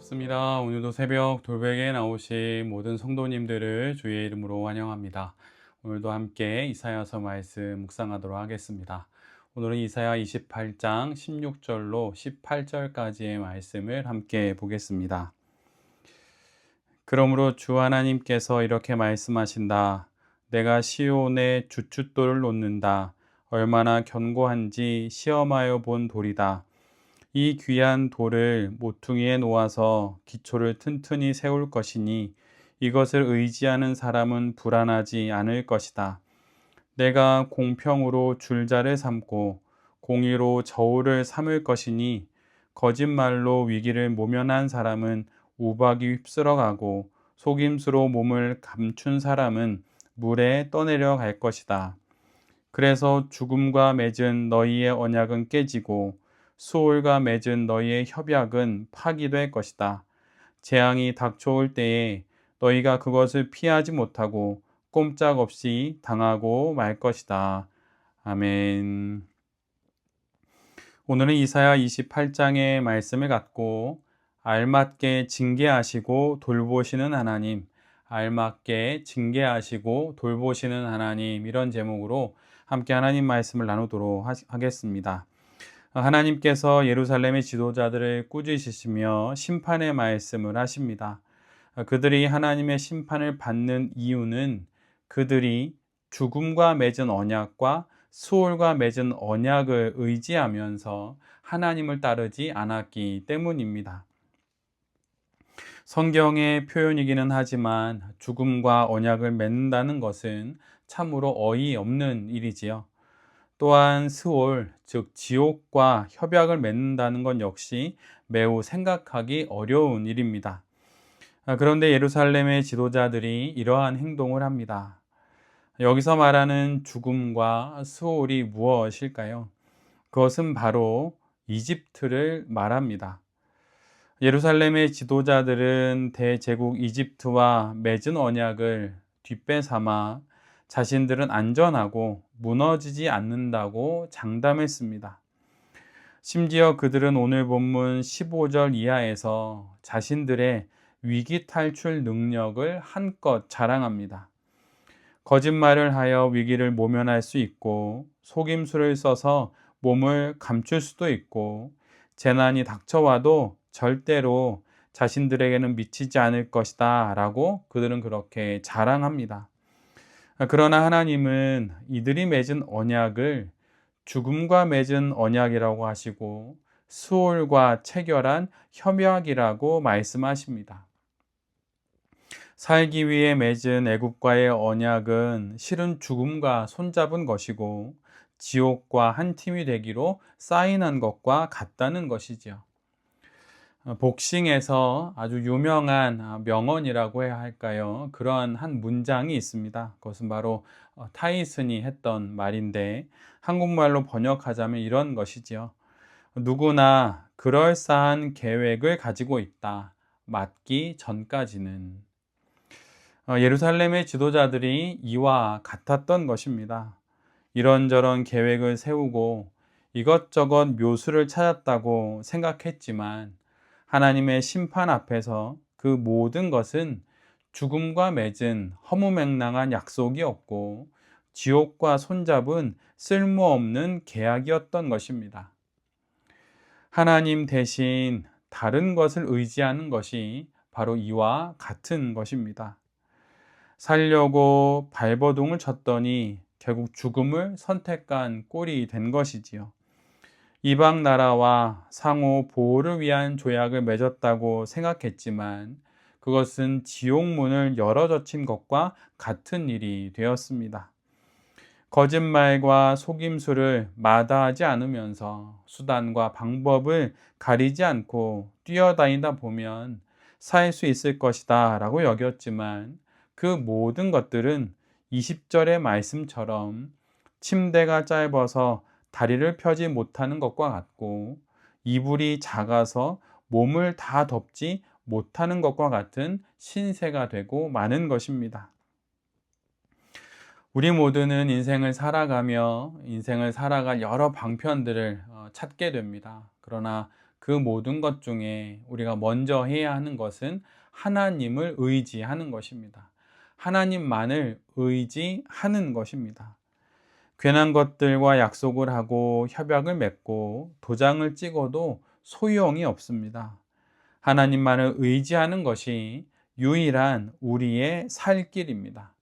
반갑습니다. 오늘도 새벽 돌베개에 나오신 모든 성도님들을 주의 이름으로 환영합니다. 오늘도 함께 이사야서 말씀 묵상하도록 하겠습니다. 오늘은 이사야 28장 16절로 18절까지의 말씀을 함께 보겠습니다. 그러므로 주 하나님께서 이렇게 말씀하신다. 내가 시온에 주춧돌을 놓는다. 얼마나 견고한지 시험하여 본 돌이다. 이 귀한 돌을 모퉁이에 놓아서 기초를 튼튼히 세울 것이니 이것을 의지하는 사람은 불안하지 않을 것이다. 내가 공평으로 줄자를 삼고 공의로 저울을 삼을 것이니 거짓말로 위기를 모면한 사람은 우박이 휩쓸어 가고 속임수로 몸을 감춘 사람은 물에 떠내려 갈 것이다. 그래서 죽음과 맺은 너희의 언약은 깨지고 수올과 맺은 너희의 협약은 파기될 것이다. 재앙이 닥쳐올 때에 너희가 그것을 피하지 못하고 꼼짝없이 당하고 말 것이다. 아멘. 오늘은 이사야 28장의 말씀을 갖고 알맞게 징계하시고 돌보시는 하나님, 알맞게 징계하시고 돌보시는 하나님, 이런 제목으로 함께 하나님 말씀을 나누도록 하겠습니다. 하나님께서 예루살렘의 지도자들을 꾸짖으시며 심판의 말씀을 하십니다. 그들이 하나님의 심판을 받는 이유는 그들이 죽음과 맺은 언약과 수올과 맺은 언약을 의지하면서 하나님을 따르지 않았기 때문입니다. 성경의 표현이기는 하지만 죽음과 언약을 맺는다는 것은 참으로 어이없는 일이지요. 또한 스올, 즉 지옥과 협약을 맺는다는 것 역시 매우 생각하기 어려운 일입니다. 그런데 예루살렘의 지도자들이 이러한 행동을 합니다. 여기서 말하는 죽음과 스올이 무엇일까요? 그것은 바로 이집트를 말합니다. 예루살렘의 지도자들은 대제국 이집트와 맺은 언약을 뒷배삼아 자신들은 안전하고 무너지지 않는다고 장담했습니다. 심지어 그들은 오늘 본문 15절 이하에서 자신들의 위기 탈출 능력을 한껏 자랑합니다. 거짓말을 하여 위기를 모면할 수 있고 속임수를 써서 몸을 감출 수도 있고 재난이 닥쳐와도 절대로 자신들에게는 미치지 않을 것이다 라고 그들은 그렇게 자랑합니다. 그러나 하나님은 이들이 맺은 언약을 죽음과 맺은 언약이라고 하시고 수올과 체결한 협약이라고 말씀하십니다. 살기 위해 맺은 애굽과의 언약은 실은 죽음과 손잡은 것이고 지옥과 한 팀이 되기로 사인한 것과 같다는 것이지요. 복싱에서 아주 유명한 명언이라고 해야 할까요? 그러한 한 문장이 있습니다. 그것은 바로 타이슨이 했던 말인데 한국말로 번역하자면 이런 것이지요. 누구나 그럴싸한 계획을 가지고 있다. 맞기 전까지는. 예루살렘의 지도자들이 이와 같았던 것입니다. 이런저런 계획을 세우고 이것저것 묘수를 찾았다고 생각했지만 하나님의 심판 앞에서 그 모든 것은 죽음과 맺은 허무맹랑한 약속이었고 지옥과 손잡은 쓸모없는 계약이었던 것입니다. 하나님 대신 다른 것을 의지하는 것이 바로 이와 같은 것입니다. 살려고 발버둥을 쳤더니 결국 죽음을 선택한 꼴이 된 것이지요. 이방 나라와 상호 보호를 위한 조약을 맺었다고 생각했지만 그것은 지옥문을 열어젖힌 것과 같은 일이 되었습니다. 거짓말과 속임수를 마다하지 않으면서 수단과 방법을 가리지 않고 뛰어다니다 보면 살 수 있을 것이다 라고 여겼지만 그 모든 것들은 20절의 말씀처럼 침대가 짧아서 다리를 펴지 못하는 것과 같고 이불이 작아서 몸을 다 덮지 못하는 것과 같은 신세가 되고 마는 것입니다. 우리 모두는 인생을 살아가며 인생을 살아갈 여러 방편들을 찾게 됩니다. 그러나 그 모든 것 중에 우리가 먼저 해야 하는 것은 하나님을 의지하는 것입니다. 하나님만을 의지하는 것입니다. 괜한 것들과 약속을 하고 협약을 맺고 도장을 찍어도 소용이 없습니다. 하나님만을 의지하는 것이 유일한 우리의 살 길입니다.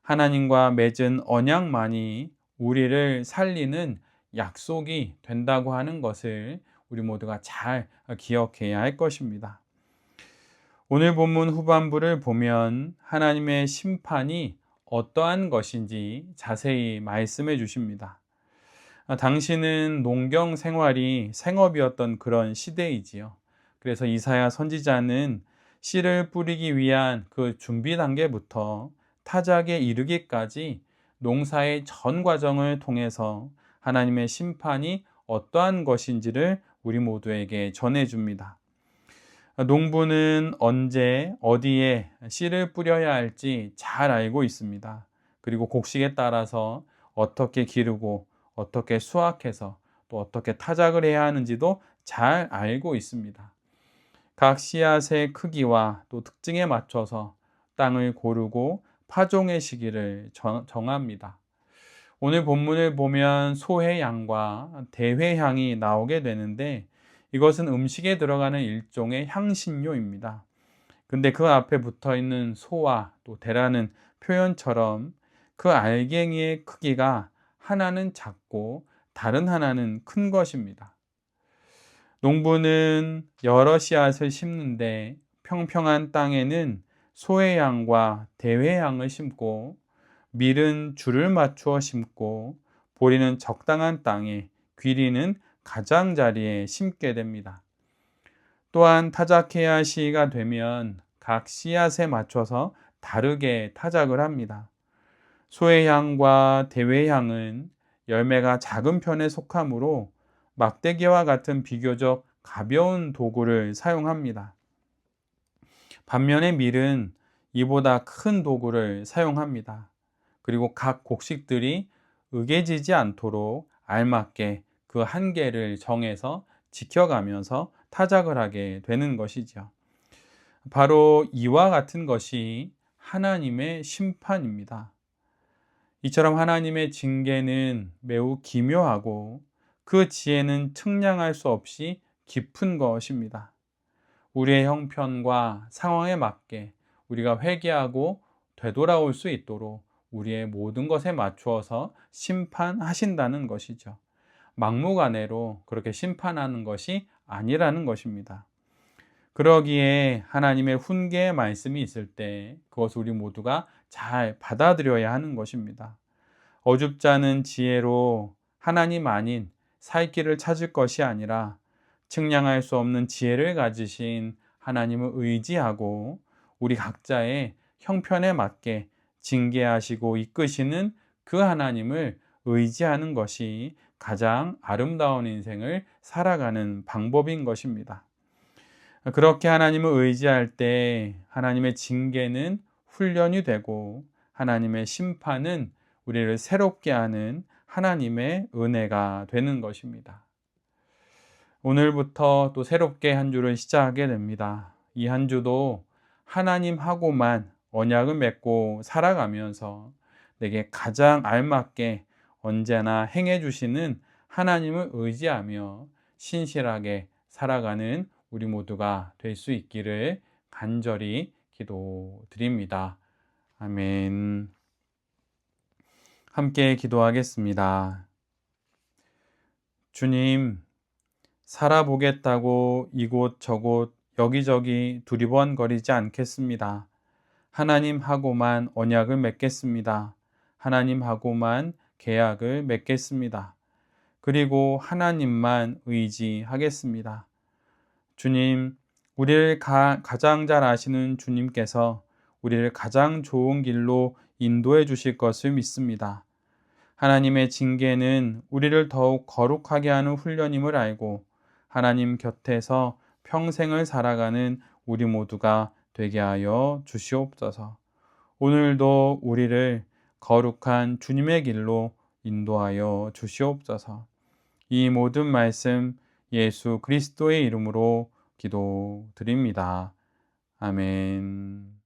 하나님과 맺은 언약만이 우리를 살리는 약속이 된다고 하는 것을 우리 모두가 잘 기억해야 할 것입니다. 오늘 본문 후반부를 보면 하나님의 심판이 어떠한 것인지 자세히 말씀해 주십니다. 당시는 농경 생활이 생업이었던 그런 시대이지요. 그래서 이사야 선지자는 씨를 뿌리기 위한 그 준비 단계부터 타작에 이르기까지 농사의 전 과정을 통해서 하나님의 심판이 어떠한 것인지를 우리 모두에게 전해줍니다. 농부는 언제 어디에 씨를 뿌려야 할지 잘 알고 있습니다. 그리고 곡식에 따라서 어떻게 기르고 어떻게 수확해서 또 어떻게 타작을 해야 하는지도 잘 알고 있습니다. 각 씨앗의 크기와 또 특징에 맞춰서 땅을 고르고 파종의 시기를 정합니다. 오늘 본문을 보면 소회향과 대회향이 나오게 되는데 이것은 음식에 들어가는 일종의 향신료입니다. 근데 그 앞에 붙어 있는 소와 또 대라는 표현처럼 그 알갱이의 크기가 하나는 작고 다른 하나는 큰 것입니다. 농부는 여러 씨앗을 심는데 평평한 땅에는 소회향과 대회향을 심고 밀은 줄을 맞추어 심고 보리는 적당한 땅에 귀리는 가장자리에 심게 됩니다. 또한 타작해야 할 시기가 되면 각 씨앗에 맞춰서 다르게 타작을 합니다. 소회향과 대회향은 열매가 작은 편에 속하므로 막대기와 같은 비교적 가벼운 도구를 사용합니다. 반면에 밀은 이보다 큰 도구를 사용합니다. 그리고 각 곡식들이 으개지지 않도록 알맞게 그 한계를 정해서 지켜가면서 타작을 하게 되는 것이죠. 바로 이와 같은 것이 하나님의 심판입니다. 이처럼 하나님의 징계는 매우 기묘하고 그 지혜는 측량할 수 없이 깊은 것입니다. 우리의 형편과 상황에 맞게 우리가 회개하고 되돌아올 수 있도록 우리의 모든 것에 맞추어서 심판하신다는 것이죠. 막무가내로 그렇게 심판하는 것이 아니라는 것입니다. 그러기에 하나님의 훈계의 말씀이 있을 때 그것을 우리 모두가 잘 받아들여야 하는 것입니다. 어줍잖은 지혜로 하나님 아닌 살 길을 찾을 것이 아니라 측량할 수 없는 지혜를 가지신 하나님을 의지하고 우리 각자의 형편에 맞게 징계하시고 이끄시는 그 하나님을 의지하는 것이 가장 아름다운 인생을 살아가는 방법인 것입니다. 그렇게 하나님을 의지할 때 하나님의 징계는 훈련이 되고 하나님의 심판은 우리를 새롭게 하는 하나님의 은혜가 되는 것입니다. 오늘부터 또 새롭게 한 주를 시작하게 됩니다. 이 한 주도 하나님하고만 언약을 맺고 살아가면서 내게 가장 알맞게 언제나 행해 주시는 하나님을 의지하며 신실하게 살아가는 우리 모두가 될 수 있기를 간절히 기도드립니다. 아멘. 함께 기도하겠습니다. 주님, 살아보겠다고 이곳 저곳 여기저기 두리번거리지 않겠습니다. 하나님하고만 언약을 맺겠습니다. 하나님하고만 계약을 맺겠습니다. 그리고 하나님만 의지하겠습니다. 주님, 우리를 가장 잘 아시는 주님께서 우리를 가장 좋은 길로 인도해 주실 것을 믿습니다. 하나님의 징계는 우리를 더욱 거룩하게 하는 훈련임을 알고 하나님 곁에서 평생을 살아가는 우리 모두가 되게 하여 주시옵소서. 오늘도 우리를 거룩한 주님의 길로 인도하여 주시옵소서. 이 모든 말씀 예수 그리스도의 이름으로 기도드립니다. 아멘.